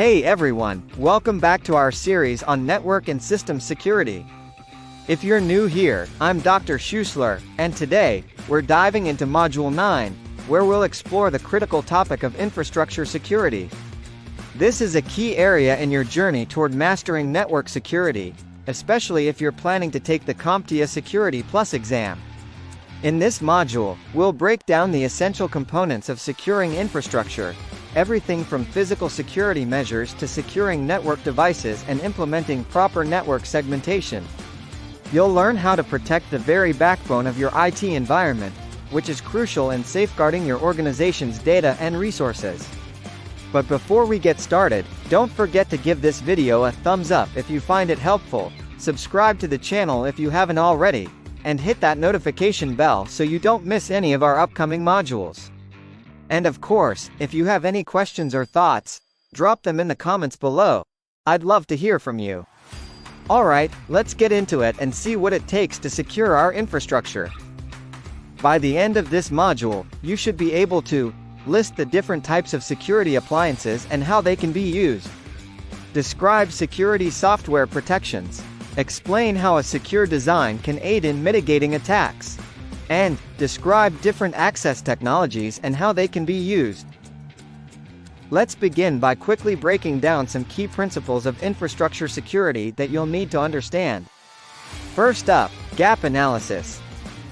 Hey everyone, welcome back to our series on network and system security. If you're new here, I'm Dr. H.Schuessler, and today, we're diving into Module 9, where we'll explore the critical topic of infrastructure security. This is a key area in your journey toward mastering network security, especially if you're planning to take the CompTIA Security Plus exam. In this module, we'll break down the essential components of securing infrastructure, everything from physical security measures to securing network devices and implementing proper network segmentation. You'll learn how to protect the very backbone of your IT environment, which is crucial in safeguarding your organization's data and resources. But before we get started, don't forget to give this video a thumbs up if you find it helpful, subscribe to the channel if you haven't already, and hit that notification bell so you don't miss any of our upcoming modules. And of course, if you have any questions or thoughts, drop them in the comments below. I'd love to hear from you. Alright, let's get into it and see what it takes to secure our infrastructure. By the end of this module, you should be able to list the different types of security appliances and how they can be used. Describe security software protections. Explain how a secure design can aid in mitigating attacks. And describe different access technologies and how they can be used. Let's begin by quickly breaking down some key principles of infrastructure security that you'll need to understand. First up, gap analysis.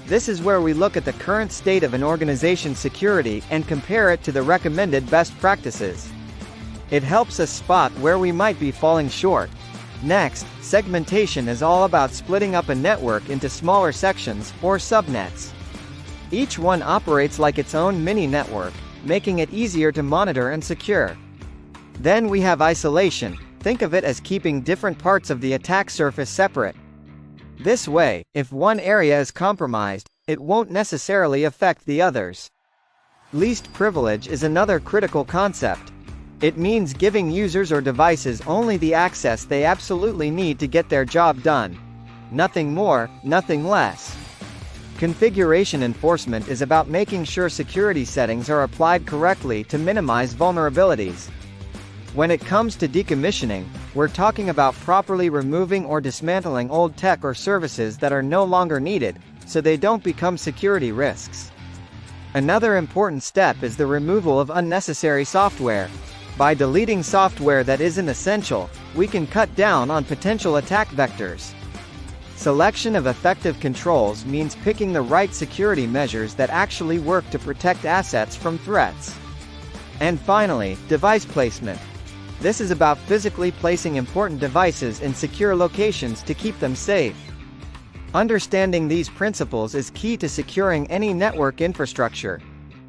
This is where we look at the current state of an organization's security and compare it to the recommended best practices. It helps us spot where we might be falling short. Next, segmentation is all about splitting up a network into smaller sections, or subnets. Each one operates like its own mini-network, making it easier to monitor and secure. Then we have isolation. Think of it as keeping different parts of the attack surface separate. This way, if one area is compromised, it won't necessarily affect the others. Least privilege is another critical concept. It means giving users or devices only the access they absolutely need to get their job done. Nothing more, nothing less. Configuration enforcement is about making sure security settings are applied correctly to minimize vulnerabilities. When it comes to decommissioning, we're talking about properly removing or dismantling old tech or services that are no longer needed, so they don't become security risks. Another important step is the removal of unnecessary software. By deleting software that isn't essential, we can cut down on potential attack vectors. Selection of effective controls means picking the right security measures that actually work to protect assets from threats. And finally, device placement. This is about physically placing important devices in secure locations to keep them safe. Understanding these principles is key to securing any network infrastructure.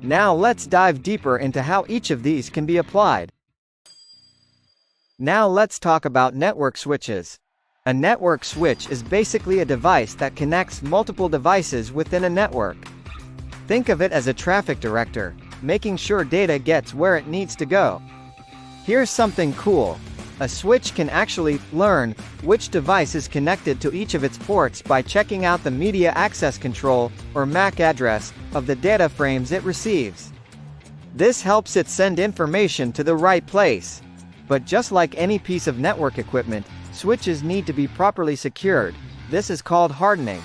Now let's dive deeper into how each of these can be applied. Now let's talk about network switches. A network switch is basically a device that connects multiple devices within a network. Think of it as a traffic director, making sure data gets where it needs to go. Here's something cool. A switch can actually learn which device is connected to each of its ports by checking out the media access control, or MAC address, of the data frames it receives. This helps it send information to the right place. But just like any piece of network equipment, switches need to be properly secured. This is called hardening.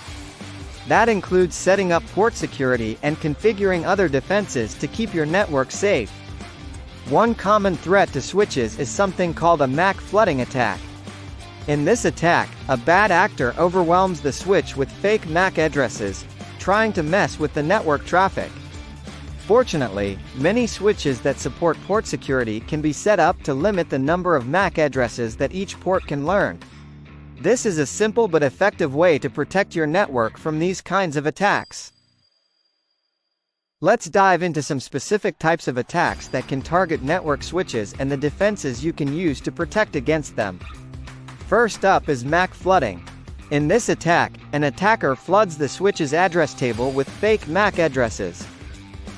That includes setting up port security and configuring other defenses to keep your network safe. One common threat to switches is something called a MAC flooding attack. In this attack, a bad actor overwhelms the switch with fake MAC addresses, trying to mess with the network traffic. Fortunately, many switches that support port security can be set up to limit the number of MAC addresses that each port can learn. This is a simple but effective way to protect your network from these kinds of attacks. Let's dive into some specific types of attacks that can target network switches and the defenses you can use to protect against them. First up is MAC flooding. In this attack, an attacker floods the switch's address table with fake MAC addresses.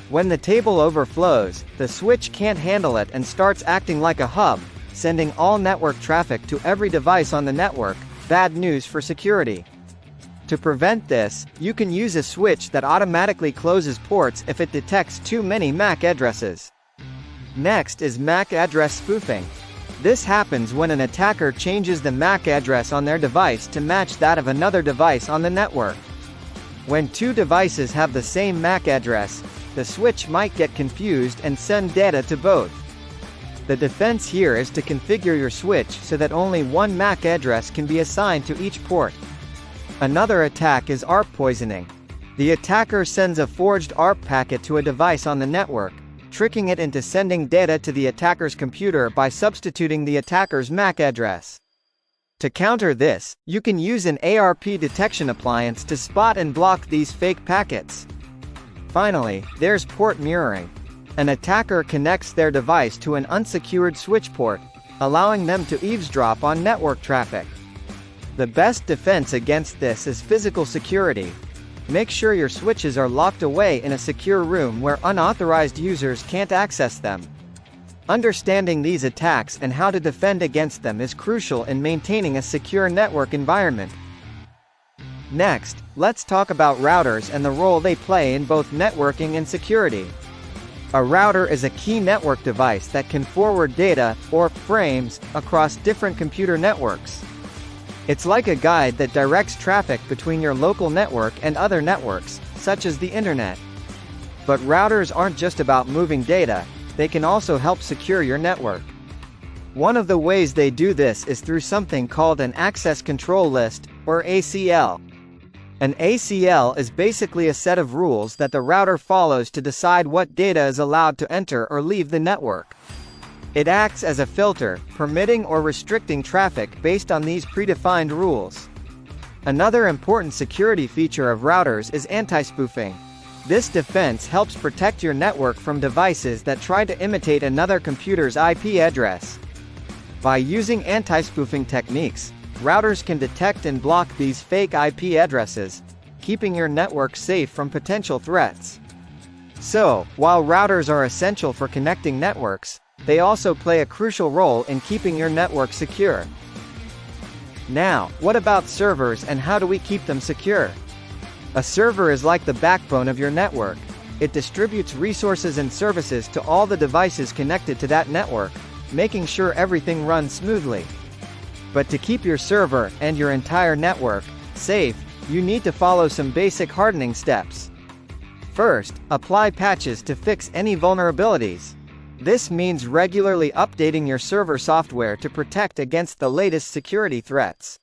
When the table overflows, the switch can't handle it and starts acting like a hub, sending all network traffic to every device on the network. Bad news for security. To prevent this, you can use a switch that automatically closes ports if it detects too many MAC addresses. Next is MAC address spoofing. This happens when an attacker changes the MAC address on their device to match that of another device on the network. When two devices have the same MAC address, the switch might get confused and send data to both. The defense here is to configure your switch so that only one MAC address can be assigned to each port. Another attack is ARP poisoning. The attacker sends a forged ARP packet to a device on the network, tricking it into sending data to the attacker's computer by substituting the attacker's MAC address. To counter this, you can use an ARP detection appliance to spot and block these fake packets. Finally, there's port mirroring. An attacker connects their device to an unsecured switch port, allowing them to eavesdrop on network traffic. The best defense against this is physical security. Make sure your switches are locked away in a secure room where unauthorized users can't access them. Understanding these attacks and how to defend against them is crucial in maintaining a secure network environment. Next, let's talk about routers and the role they play in both networking and security. A router is a key network device that can forward data, or frames, across different computer networks. It's like a guide that directs traffic between your local network and other networks, such as the internet. But routers aren't just about moving data, they can also help secure your network. One of the ways they do this is through something called an access control list, or ACL. An ACL is basically a set of rules that the router follows to decide what data is allowed to enter or leave the network. It acts as a filter, permitting or restricting traffic based on these predefined rules. Another important security feature of routers is anti-spoofing. This defense helps protect your network from devices that try to imitate another computer's IP address. By using anti-spoofing techniques, routers can detect and block these fake IP addresses, keeping your network safe from potential threats. So, while routers are essential for connecting networks, they also play a crucial role in keeping your network secure. Now, what about servers and how do we keep them secure? A server is like the backbone of your network. It distributes resources and services to all the devices connected to that network, making sure everything runs smoothly. But to keep your server, and your entire network, safe, you need to follow some basic hardening steps. First, apply patches to fix any vulnerabilities. This means regularly updating your server software to protect against the latest security threats.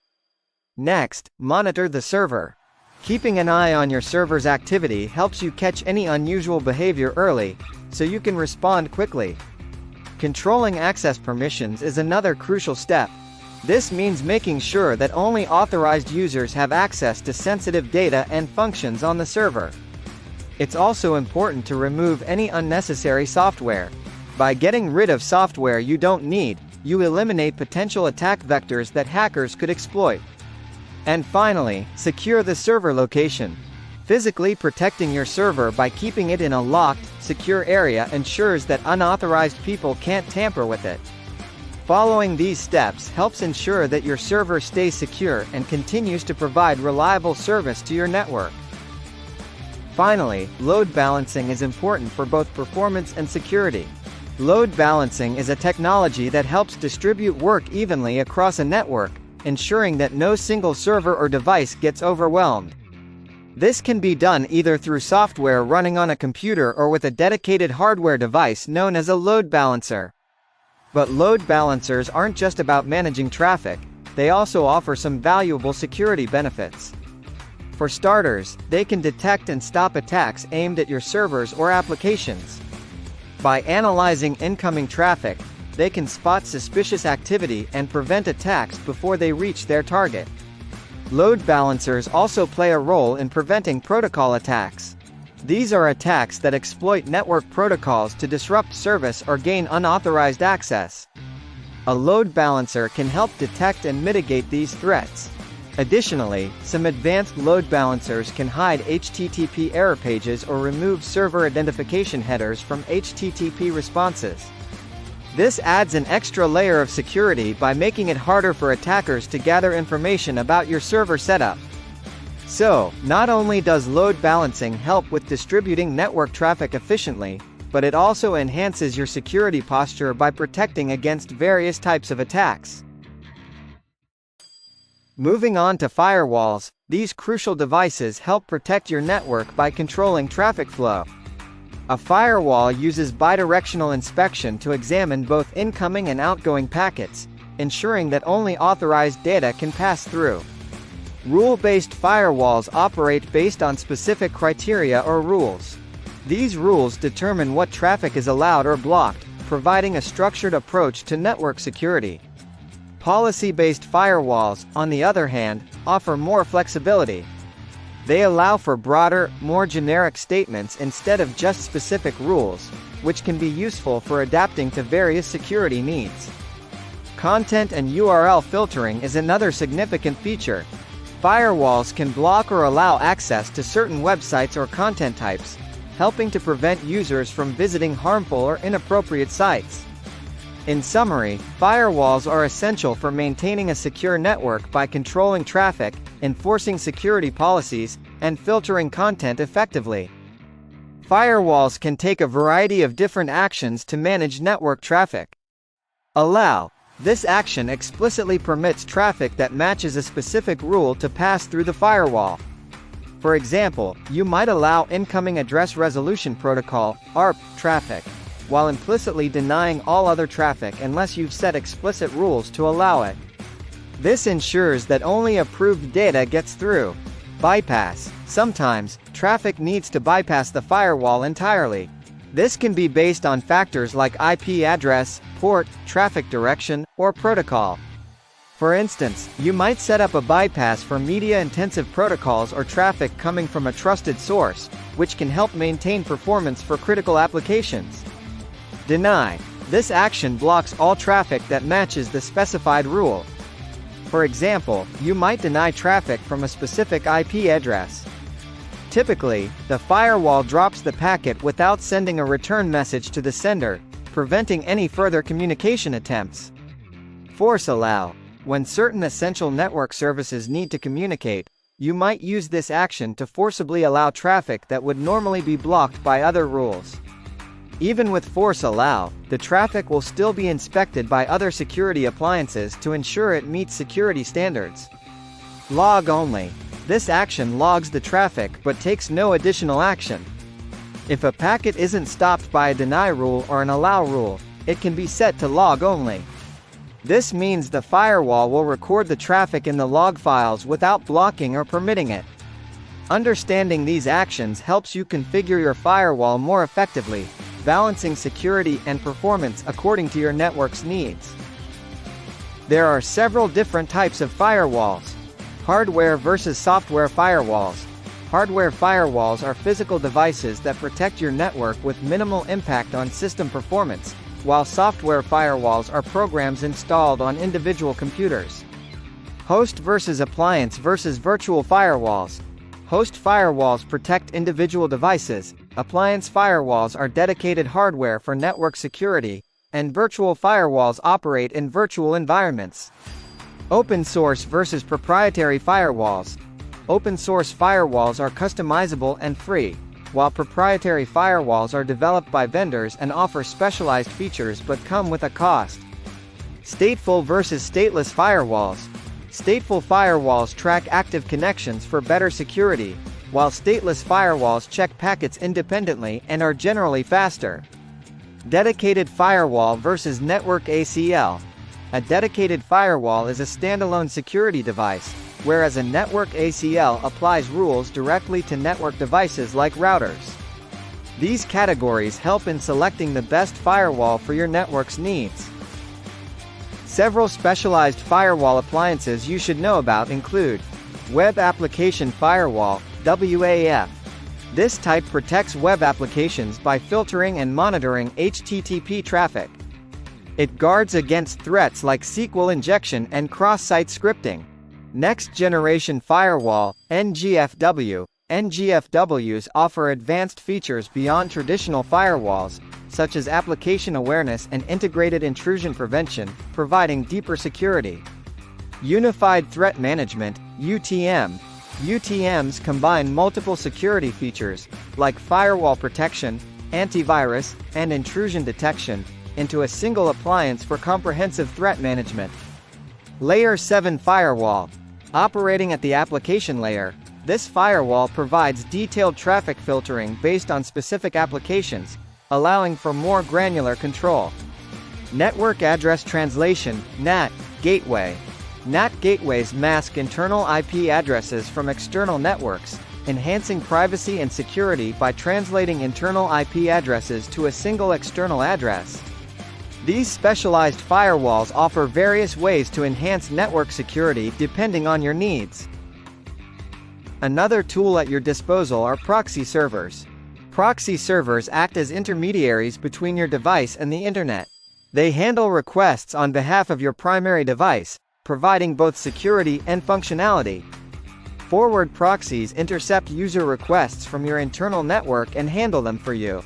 Next, monitor the server. Keeping an eye on your server's activity helps you catch any unusual behavior early, so you can respond quickly. Controlling access permissions is another crucial step. This means making sure that only authorized users have access to sensitive data and functions on the server. It's also important to remove any unnecessary software. By getting rid of software you don't need, you eliminate potential attack vectors that hackers could exploit. And finally, secure the server location. Physically protecting your server by keeping it in a locked, secure area ensures that unauthorized people can't tamper with it. Following these steps helps ensure that your server stays secure and continues to provide reliable service to your network. Finally, load balancing is important for both performance and security. Load balancing is a technology that helps distribute work evenly across a network, ensuring that no single server or device gets overwhelmed. This can be done either through software running on a computer or with a dedicated hardware device known as a load balancer. But load balancers aren't just about managing traffic, they also offer some valuable security benefits. For starters, they can detect and stop attacks aimed at your servers or applications. By analyzing incoming traffic, they can spot suspicious activity and prevent attacks before they reach their target. Load balancers also play a role in preventing protocol attacks. These are attacks that exploit network protocols to disrupt service or gain unauthorized access. A load balancer can help detect and mitigate these threats. Additionally, some advanced load balancers can hide HTTP error pages or remove server identification headers from HTTP responses. This adds an extra layer of security by making it harder for attackers to gather information about your server setup. So, not only does load balancing help with distributing network traffic efficiently, but it also enhances your security posture by protecting against various types of attacks. Moving on to firewalls, these crucial devices help protect your network by controlling traffic flow. A firewall uses bidirectional inspection to examine both incoming and outgoing packets, ensuring that only authorized data can pass through. Rule-based firewalls operate based on specific criteria or rules. These rules determine what traffic is allowed or blocked, providing a structured approach to network security. Policy-based firewalls, on the other hand, offer more flexibility. They allow for broader, more generic statements instead of just specific rules, which can be useful for adapting to various security needs. Content and URL filtering is another significant feature. Firewalls can block or allow access to certain websites or content types, helping to prevent users from visiting harmful or inappropriate sites. In summary, firewalls are essential for maintaining a secure network by controlling traffic, enforcing security policies, and filtering content effectively. Firewalls can take a variety of different actions to manage network traffic. Allow. This action explicitly permits traffic that matches a specific rule to pass through the firewall. For example, you might allow incoming address resolution protocol (ARP) traffic, while implicitly denying all other traffic unless you've set explicit rules to allow it. This ensures that only approved data gets through. Bypass. Sometimes, traffic needs to bypass the firewall entirely. This can be based on factors like IP address, port, traffic direction, or protocol. For instance, you might set up a bypass for media-intensive protocols or traffic coming from a trusted source, which can help maintain performance for critical applications. Deny. This action blocks all traffic that matches the specified rule. For example, you might deny traffic from a specific IP address. Typically, the firewall drops the packet without sending a return message to the sender, preventing any further communication attempts. Force allow. When certain essential network services need to communicate, you might use this action to forcibly allow traffic that would normally be blocked by other rules. Even with force allow, the traffic will still be inspected by other security appliances to ensure it meets security standards. Log only. This action logs the traffic but takes no additional action. If a packet isn't stopped by a deny rule or an allow rule, it can be set to log only. This means the firewall will record the traffic in the log files without blocking or permitting it. Understanding these actions helps you configure your firewall more effectively, balancing security and performance according to your network's needs. There are several different types of firewalls. Hardware versus software firewalls. Hardware firewalls are physical devices that protect your network with minimal impact on system performance, while software firewalls are programs installed on individual computers. Host versus appliance versus virtual firewalls. Host firewalls protect individual devices, appliance firewalls are dedicated hardware for network security, and virtual firewalls operate in virtual environments. Open source versus proprietary firewalls. Open source firewalls are customizable and free, while proprietary firewalls are developed by vendors and offer specialized features but come with a cost. Stateful versus stateless firewalls. Stateful firewalls track active connections for better security, while stateless firewalls check packets independently and are generally faster. Dedicated firewall versus network ACL. A dedicated firewall is a standalone security device, whereas a network ACL applies rules directly to network devices like routers. These categories help in selecting the best firewall for your network's needs. Several specialized firewall appliances you should know about include Web Application Firewall, WAF. This type protects web applications by filtering and monitoring HTTP traffic. It guards against threats like SQL injection and cross-site scripting. Next Generation Firewall, NGFW. NGFWs offer advanced features beyond traditional firewalls, such as application awareness and integrated intrusion prevention, providing deeper security. Unified Threat Management, UTM. UTMs combine multiple security features, like firewall protection, antivirus, and intrusion detection, into a single appliance for comprehensive threat management. Layer 7 Firewall. Operating at the application layer, this firewall provides detailed traffic filtering based on specific applications, allowing for more granular control. Network Address Translation, NAT, Gateway. NAT gateways mask internal IP addresses from external networks, enhancing privacy and security by translating internal IP addresses to a single external address. These specialized firewalls offer various ways to enhance network security depending on your needs. Another tool at your disposal are proxy servers. Proxy servers act as intermediaries between your device and the internet. They handle requests on behalf of your primary device, providing both security and functionality. Forward proxies intercept user requests from your internal network and handle them for you.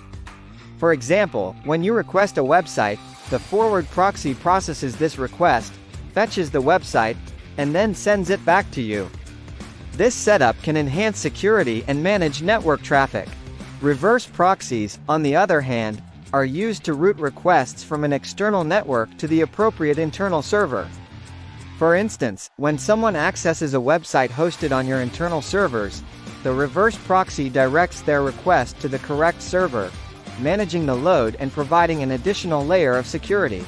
For example, when you request a website, the forward proxy processes this request, fetches the website, and then sends it back to you. This setup can enhance security and manage network traffic. Reverse proxies, on the other hand, are used to route requests from an external network to the appropriate internal server. For instance, when someone accesses a website hosted on your internal servers, the reverse proxy directs their request to the correct server, managing the load and providing an additional layer of security.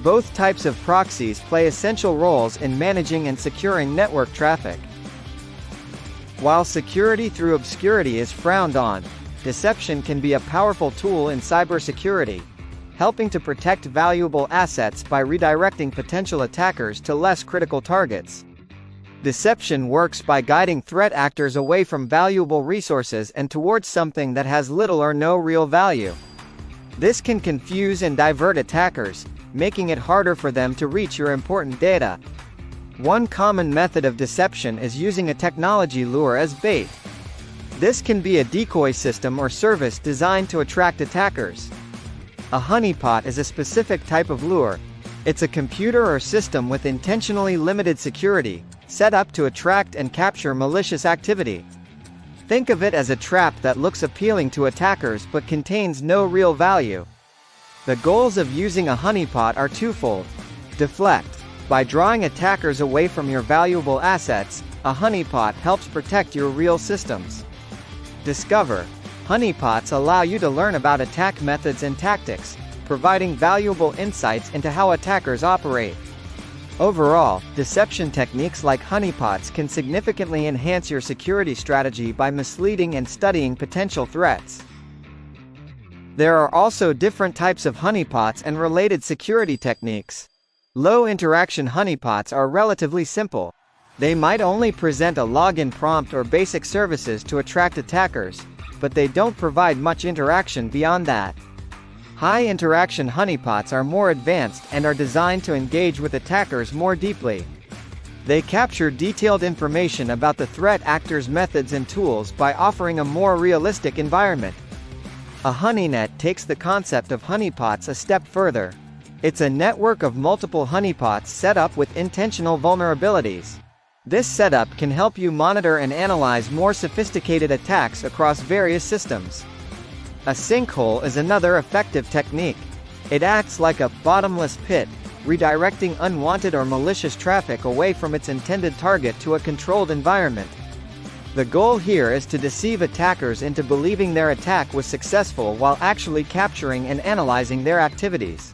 Both types of proxies play essential roles in managing and securing network traffic. While security through obscurity is frowned on, deception can be a powerful tool in cybersecurity, helping to protect valuable assets by redirecting potential attackers to less critical targets. Deception works by guiding threat actors away from valuable resources and towards something that has little or no real value. This can confuse and divert attackers, making it harder for them to reach your important data. One common method of deception is using a technology lure as bait. This can be a decoy system or service designed to attract attackers. A honeypot is a specific type of lure. It's a computer or system with intentionally limited security, set up to attract and capture malicious activity. Think of it as a trap that looks appealing to attackers but contains no real value. The goals of using a honeypot are twofold. Deflect. By drawing attackers away from your valuable assets, a honeypot helps protect your real systems. Discover. Honeypots allow you to learn about attack methods and tactics, providing valuable insights into how attackers operate. Overall, deception techniques like honeypots can significantly enhance your security strategy by misleading and studying potential threats. There are also different types of honeypots and related security techniques. Low-interaction honeypots are relatively simple. They might only present a login prompt or basic services to attract attackers, but they don't provide much interaction beyond that. High-interaction honeypots are more advanced and are designed to engage with attackers more deeply. They capture detailed information about the threat actor's methods and tools by offering a more realistic environment. A honeynet takes the concept of honeypots a step further. It's a network of multiple honeypots set up with intentional vulnerabilities. This setup can help you monitor and analyze more sophisticated attacks across various systems. A sinkhole is another effective technique. It acts like a bottomless pit, redirecting unwanted or malicious traffic away from its intended target to a controlled environment. The goal here is to deceive attackers into believing their attack was successful while actually capturing and analyzing their activities.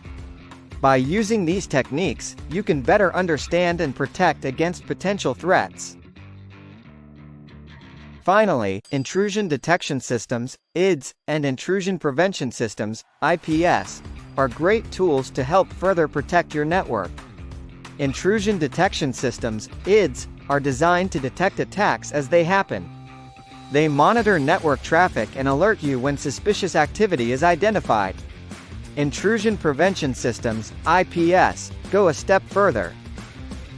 By using these techniques, you can better understand and protect against potential threats. Finally, intrusion detection systems, IDS, and intrusion prevention systems, IPS, are great tools to help further protect your network. Intrusion detection systems, IDS, are designed to detect attacks as they happen. They monitor network traffic and alert you when suspicious activity is identified. Intrusion prevention systems, IPS, go a step further.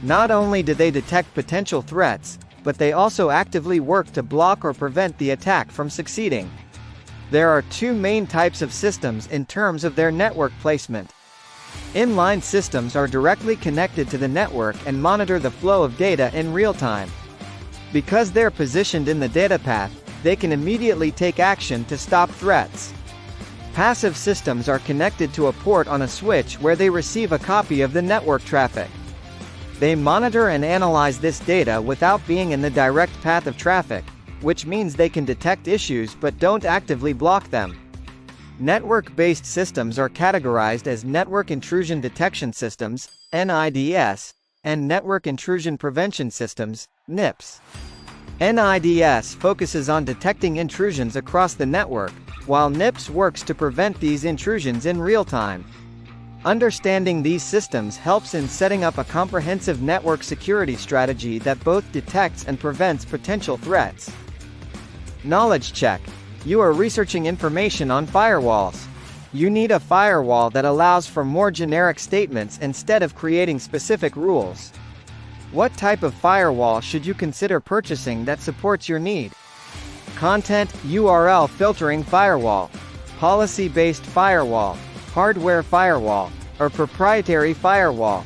Not only do they detect potential threats, but they also actively work to block or prevent the attack from succeeding. There are two main types of systems in terms of their network placement. Inline systems are directly connected to the network and monitor the flow of data in real time. Because they're positioned in the data path, they can immediately take action to stop threats. Passive systems are connected to a port on a switch where they receive a copy of the network traffic. They monitor and analyze this data without being in the direct path of traffic, which means they can detect issues but don't actively block them. Network-based systems are categorized as Network Intrusion Detection Systems, NIDS, and Network Intrusion Prevention Systems, NIPS. NIDS focuses on detecting intrusions across the network, while NIPS works to prevent these intrusions in real time. Understanding these systems helps in setting up a comprehensive network security strategy that both detects and prevents potential threats. Knowledge check. You are researching information on firewalls. You need a firewall that allows for more generic statements instead of creating specific rules. What type of firewall should you consider purchasing that supports your need? Content URL filtering firewall, policy-based firewall, hardware firewall, or proprietary firewall?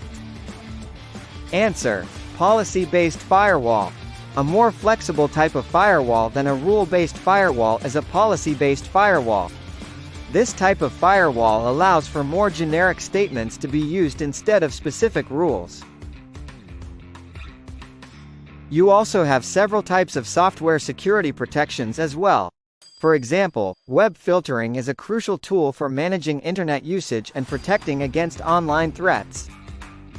Answer: policy-based firewall. A more flexible type of firewall than a rule-based firewall is a policy-based firewall. This type of firewall allows for more generic statements to be used instead of specific rules. You also have several types of software security protections as well. For example, web filtering is a crucial tool for managing internet usage and protecting against online threats.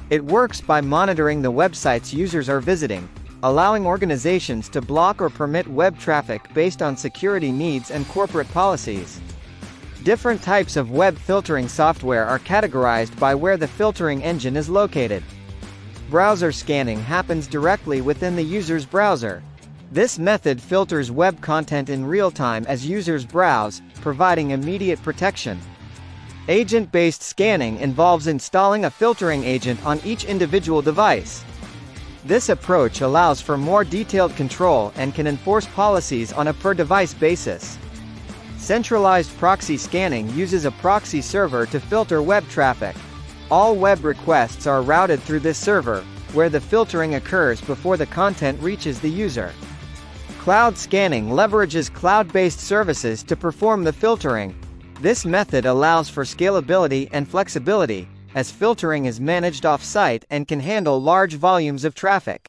It works by monitoring the websites users are visiting, allowing organizations to block or permit web traffic based on security needs and corporate policies. Different types of web filtering software are categorized by where the filtering engine is located. Browser scanning happens directly within the user's browser. This method filters web content in real time as users browse, providing immediate protection. Agent-based scanning involves installing a filtering agent on each individual device. This approach allows for more detailed control and can enforce policies on a per-device basis. Centralized proxy scanning uses a proxy server to filter web traffic. All web requests are routed through this server, where the filtering occurs before the content reaches the user. Cloud scanning leverages cloud-based services to perform the filtering. This method allows for scalability and flexibility, as filtering is managed off-site and can handle large volumes of traffic.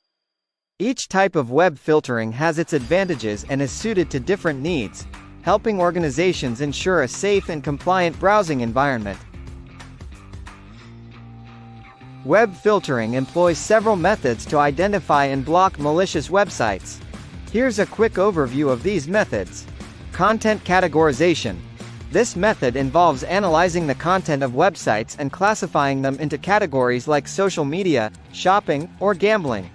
Each type of web filtering has its advantages and is suited to different needs, helping organizations ensure a safe and compliant browsing environment. Web filtering employs several methods to identify and block malicious websites. Here's a quick overview of these methods. Content categorization. This method involves analyzing the content of websites and classifying them into categories like social media, shopping, or gambling.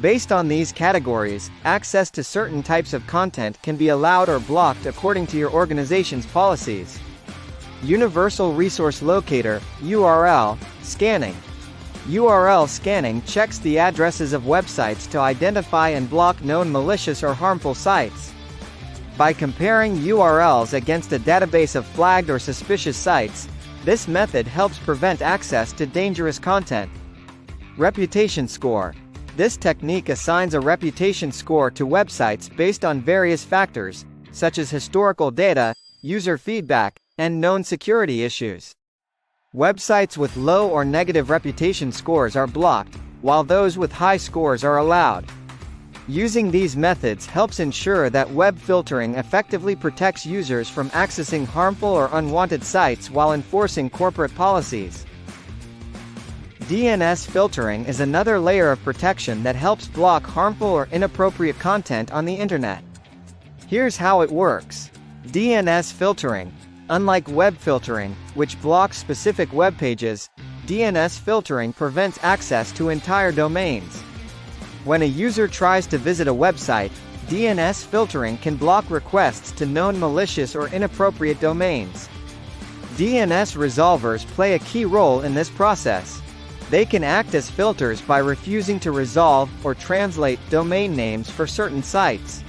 Based on these categories, access to certain types of content can be allowed or blocked according to your organization's policies. Universal Resource Locator (URL) scanning. URL scanning checks the addresses of websites to identify and block known malicious or harmful sites. By comparing URLs against a database of flagged or suspicious sites, this method helps prevent access to dangerous content. Reputation score. This technique assigns a reputation score to websites based on various factors, such as historical data, user feedback, and known security issues. Websites with low or negative reputation scores are blocked, while those with high scores are allowed. Using these methods helps ensure that web filtering effectively protects users from accessing harmful or unwanted sites while enforcing corporate policies. DNS filtering is another layer of protection that helps block harmful or inappropriate content on the internet. Here's how it works. DNS filtering. Unlike web filtering, which blocks specific web pages, DNS filtering prevents access to entire domains. When a user tries to visit a website, DNS filtering can block requests to known malicious or inappropriate domains. DNS resolvers play a key role in this process. They can act as filters by refusing to resolve or translate domain names for certain sites.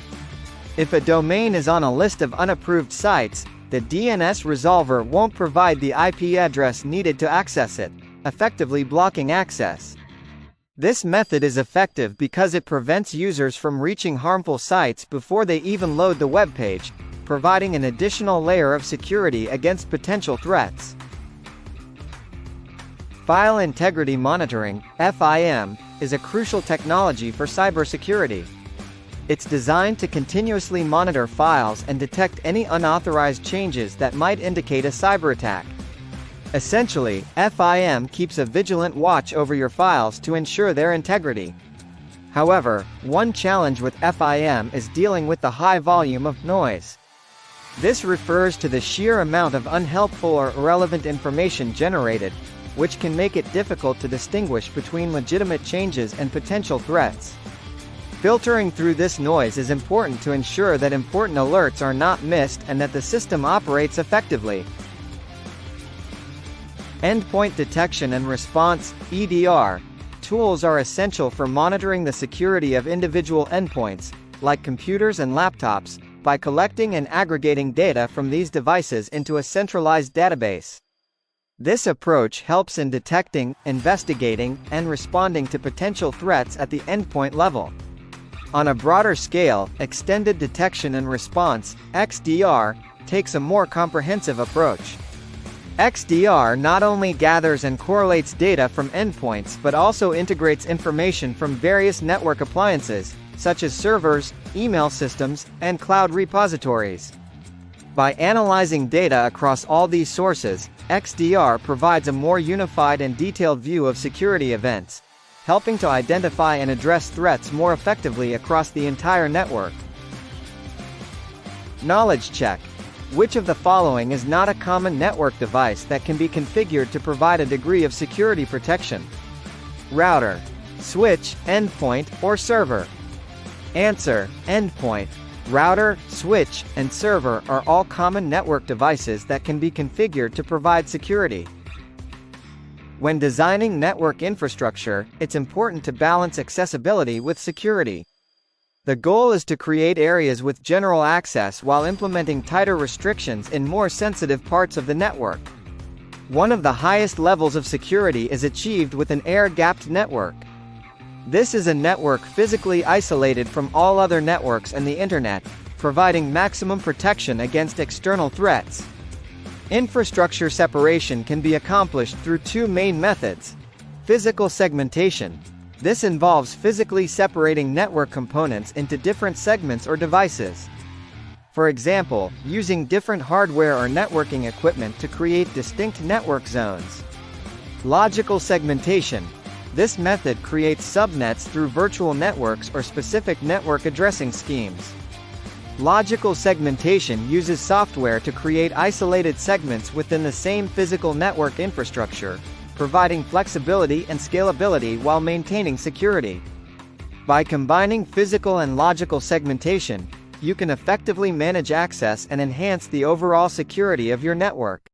If a domain is on a list of unapproved sites, the DNS resolver won't provide the IP address needed to access it, effectively blocking access. This method is effective because it prevents users from reaching harmful sites before they even load the web page, providing an additional layer of security against potential threats. File Integrity Monitoring, FIM, is a crucial technology for cybersecurity. It's designed to continuously monitor files and detect any unauthorized changes that might indicate a cyberattack. Essentially, FIM keeps a vigilant watch over your files to ensure their integrity. However, one challenge with FIM is dealing with the high volume of noise. This refers to the sheer amount of unhelpful or irrelevant information generated, which can make it difficult to distinguish between legitimate changes and potential threats. Filtering through this noise is important to ensure that important alerts are not missed and that the system operates effectively. Endpoint Detection and Response, EDR, tools are essential for monitoring the security of individual endpoints, like computers and laptops, by collecting and aggregating data from these devices into a centralized database. This approach helps in detecting, investigating, and responding to potential threats at the endpoint level. On a broader scale, Extended Detection and Response, XDR, takes a more comprehensive approach. XDR not only gathers and correlates data from endpoints but also integrates information from various network appliances, such as servers, email systems, and cloud repositories. By analyzing data across all these sources, XDR provides a more unified and detailed view of security events, helping to identify and address threats more effectively across the entire network. Knowledge check. Which of the following is not a common network device that can be configured to provide a degree of security protection? Router, switch, endpoint, or server? Answer: endpoint. Router, switch, and server are all common network devices that can be configured to provide security. When designing network infrastructure, it's important to balance accessibility with security. The goal is to create areas with general access while implementing tighter restrictions in more sensitive parts of the network. One of the highest levels of security is achieved with an air-gapped network. This is a network physically isolated from all other networks and the Internet, providing maximum protection against external threats. Infrastructure separation can be accomplished through two main methods. Physical segmentation. This involves physically separating network components into different segments or devices. For example, using different hardware or networking equipment to create distinct network zones. Logical segmentation. This method creates subnets through virtual networks or specific network addressing schemes. Logical segmentation uses software to create isolated segments within the same physical network infrastructure, providing flexibility and scalability while maintaining security. By combining physical and logical segmentation, you can effectively manage access and enhance the overall security of your network.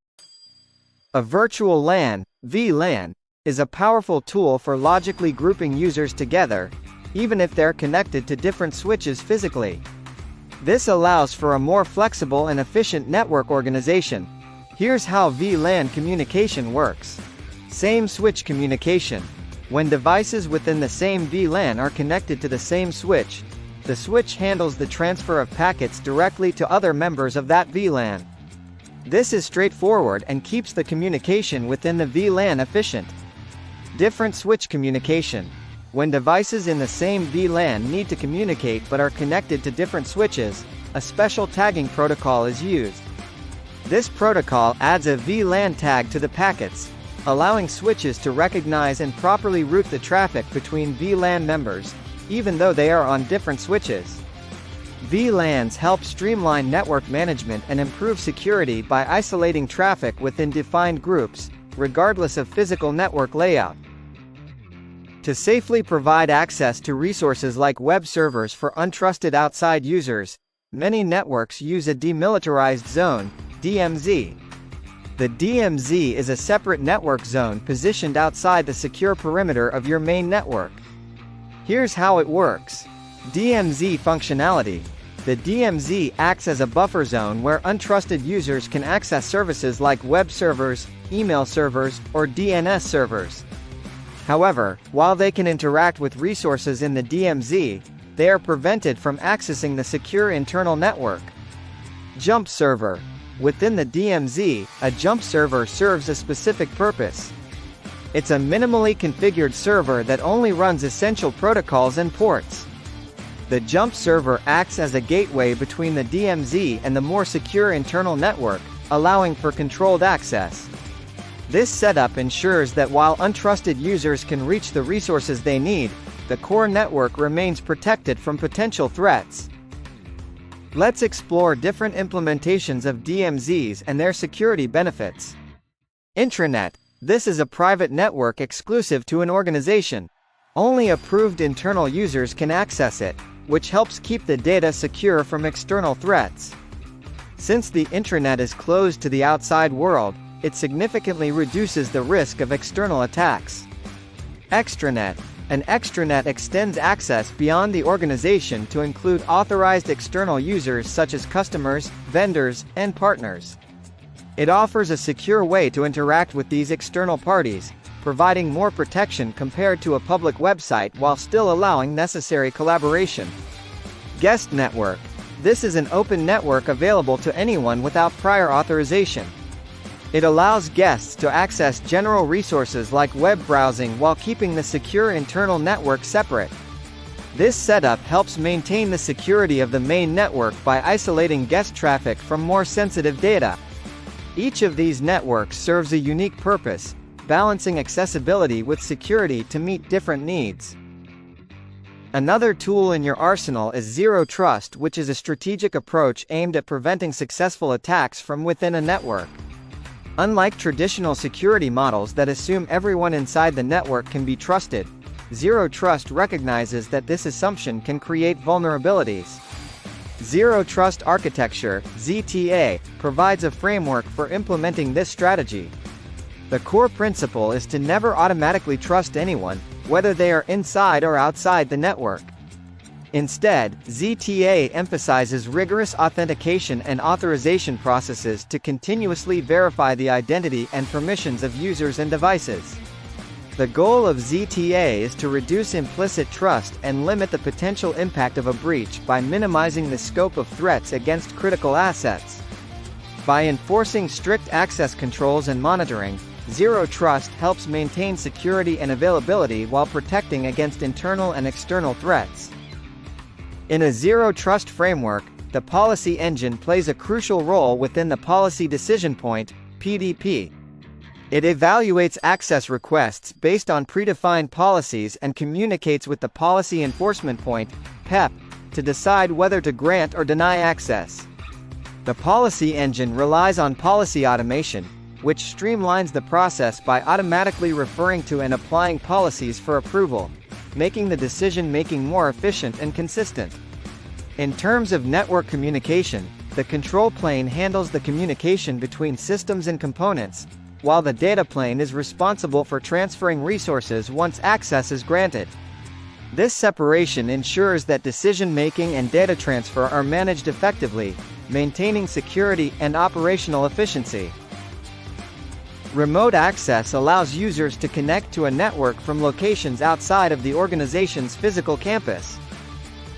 A virtual LAN, VLAN, is a powerful tool for logically grouping users together, even if they're connected to different switches physically. This allows for a more flexible and efficient network organization. Here's how VLAN communication works. Same switch communication. When devices within the same VLAN are connected to the same switch, the switch handles the transfer of packets directly to other members of that VLAN. This is straightforward and keeps the communication within the VLAN efficient. Different switch communication. When devices in the same VLAN need to communicate but are connected to different switches, a special tagging protocol is used. This protocol adds a VLAN tag to the packets, allowing switches to recognize and properly route the traffic between VLAN members, even though they are on different switches. VLANs help streamline network management and improve security by isolating traffic within defined groups, regardless of physical network layout. To safely provide access to resources like web servers for untrusted outside users, many networks use a demilitarized zone, DMZ. The DMZ is a separate network zone positioned outside the secure perimeter of your main network. Here's how it works. DMZ functionality. The DMZ acts as a buffer zone where untrusted users can access services like web servers, email servers, or DNS servers. However, while they can interact with resources in the DMZ, they are prevented from accessing the secure internal network. Jump server. Within the DMZ, a jump server serves a specific purpose. It's a minimally configured server that only runs essential protocols and ports. The jump server acts as a gateway between the DMZ and the more secure internal network, allowing for controlled access. This setup ensures that while untrusted users can reach the resources they need, the core network remains protected from potential threats. Let's explore different implementations of DMZs and their security benefits. Intranet. This is a private network exclusive to an organization. Only approved internal users can access it, which helps keep the data secure from external threats. Since the intranet is closed to the outside world, it significantly reduces the risk of external attacks. Extranet. An extranet extends access beyond the organization to include authorized external users such as customers, vendors, and partners. It offers a secure way to interact with these external parties, providing more protection compared to a public website while still allowing necessary collaboration. Guest network. This is an open network available to anyone without prior authorization. It allows guests to access general resources like web browsing while keeping the secure internal network separate. This setup helps maintain the security of the main network by isolating guest traffic from more sensitive data. Each of these networks serves a unique purpose, balancing accessibility with security to meet different needs. Another tool in your arsenal is Zero Trust, which is a strategic approach aimed at preventing successful attacks from within a network. Unlike traditional security models that assume everyone inside the network can be trusted, Zero Trust recognizes that this assumption can create vulnerabilities. Zero Trust Architecture (ZTA) provides a framework for implementing this strategy. The core principle is to never automatically trust anyone, whether they are inside or outside the network. Instead, ZTA emphasizes rigorous authentication and authorization processes to continuously verify the identity and permissions of users and devices. The goal of ZTA is to reduce implicit trust and limit the potential impact of a breach by minimizing the scope of threats against critical assets. By enforcing strict access controls and monitoring, Zero Trust helps maintain security and availability while protecting against internal and external threats. In a Zero Trust framework, the policy engine plays a crucial role within the policy decision point (PDP). It evaluates access requests based on predefined policies and communicates with the policy enforcement point (PEP) to decide whether to grant or deny access. The policy engine relies on policy automation, which streamlines the process by automatically referring to and applying policies for approval, making the decision-making more efficient and consistent. In terms of network communication, the control plane handles the communication between systems and components, while the data plane is responsible for transferring resources once access is granted. This separation ensures that decision-making and data transfer are managed effectively, maintaining security and operational efficiency. Remote access allows users to connect to a network from locations outside of the organization's physical campus.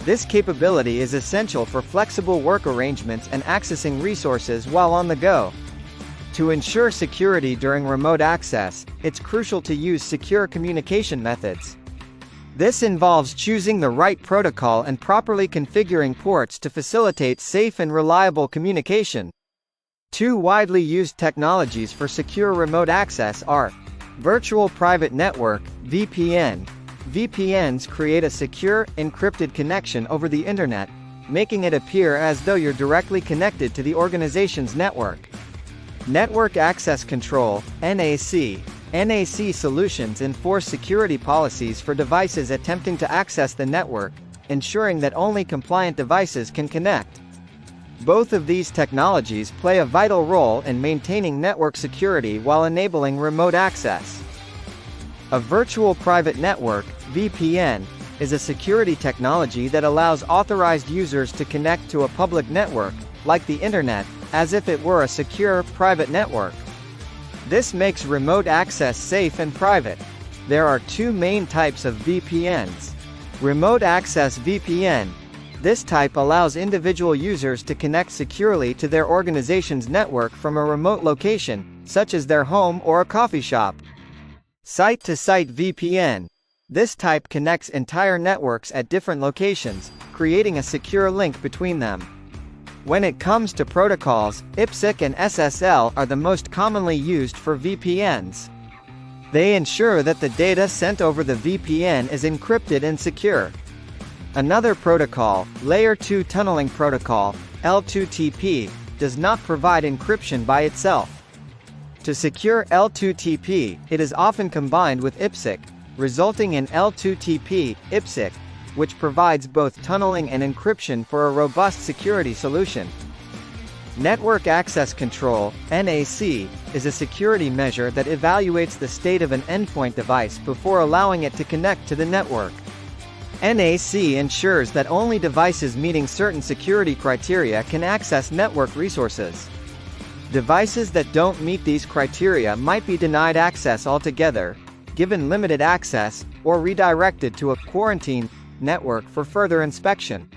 This capability is essential for flexible work arrangements and accessing resources while on the go. To ensure security during remote access, it's crucial to use secure communication methods. This involves choosing the right protocol and properly configuring ports to facilitate safe and reliable communication. Two widely used technologies for secure remote access are Virtual Private Network (VPN). VPNs create a secure, encrypted connection over the Internet, making it appear as though you're directly connected to the organization's network. Network Access Control (NAC). NAC solutions enforce security policies for devices attempting to access the network, ensuring that only compliant devices can connect. Both of these technologies play a vital role in maintaining network security while enabling remote access. A virtual private network (VPN) is a security technology that allows authorized users to connect to a public network, like the Internet, as if it were a secure, private network. This makes remote access safe and private. There are two main types of VPNs. Remote Access VPN. This type allows individual users to connect securely to their organization's network from a remote location, such as their home or a coffee shop. Site-to-site VPN. This type connects entire networks at different locations, creating a secure link between them. When it comes to protocols, IPsec and SSL are the most commonly used for VPNs. They ensure that the data sent over the VPN is encrypted and secure. Another protocol, Layer 2 Tunneling Protocol, L2TP, does not provide encryption by itself. To secure L2TP, it is often combined with IPsec, resulting in L2TP, IPsec, which provides both tunneling and encryption for a robust security solution. Network Access Control, NAC, is a security measure that evaluates the state of an endpoint device before allowing it to connect to the network. NAC ensures that only devices meeting certain security criteria can access network resources. Devices that don't meet these criteria might be denied access altogether, given limited access, or redirected to a quarantine network for further inspection.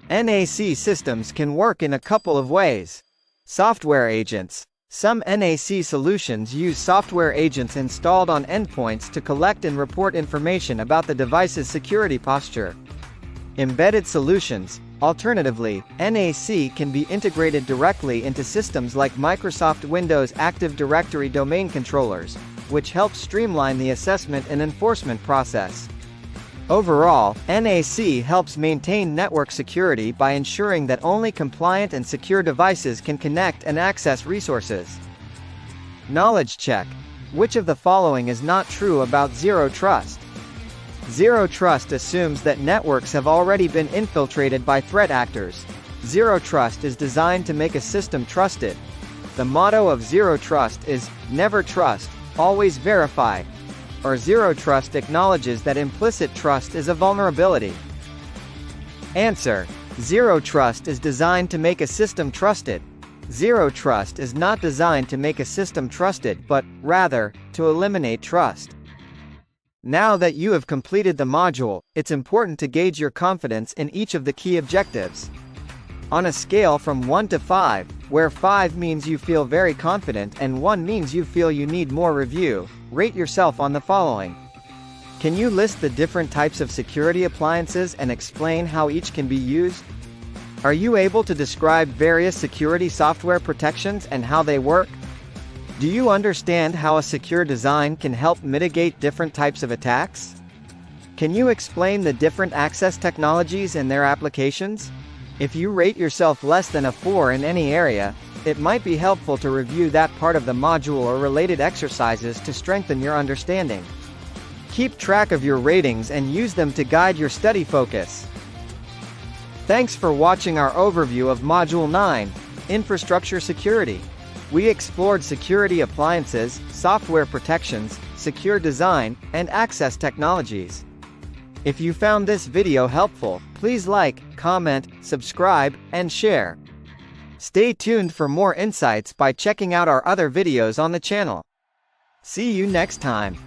NAC systems can work in a couple of ways. Software agents. Some NAC solutions use software agents installed on endpoints to collect and report information about the device's security posture. Embedded solutions. Alternatively, NAC can be integrated directly into systems like Microsoft Windows Active Directory domain controllers, which helps streamline the assessment and enforcement process. Overall, NAC helps maintain network security by ensuring that only compliant and secure devices can connect and access resources. Knowledge check. Which of the following is not true about Zero Trust? Zero Trust assumes that networks have already been infiltrated by threat actors. Zero Trust is designed to make a system trusted. The motto of Zero Trust is, never trust, always verify. Or Zero Trust acknowledges that implicit trust is a vulnerability. Answer. Zero Trust is designed to make a system trusted. Zero Trust is not designed to make a system trusted but, rather, to eliminate trust. Now that you have completed the module, it's important to gauge your confidence in each of the key objectives. On a scale from 1 to 5, where 5 means you feel very confident and 1 means you feel you need more review, rate yourself on the following. Can you list the different types of security appliances and explain how each can be used? Are you able to describe various security software protections and how they work? Do you understand how a secure design can help mitigate different types of attacks? Can you explain the different access technologies and their applications? If you rate yourself less than a 4 in any area, it might be helpful to review that part of the module or related exercises to strengthen your understanding. Keep track of your ratings and use them to guide your study focus. Thanks for watching our overview of Module 9, Infrastructure Security. We explored security appliances, software protections, secure design, and access technologies. If you found this video helpful, please like, comment, subscribe, and share. Stay tuned for more insights by checking out our other videos on the channel. See you next time.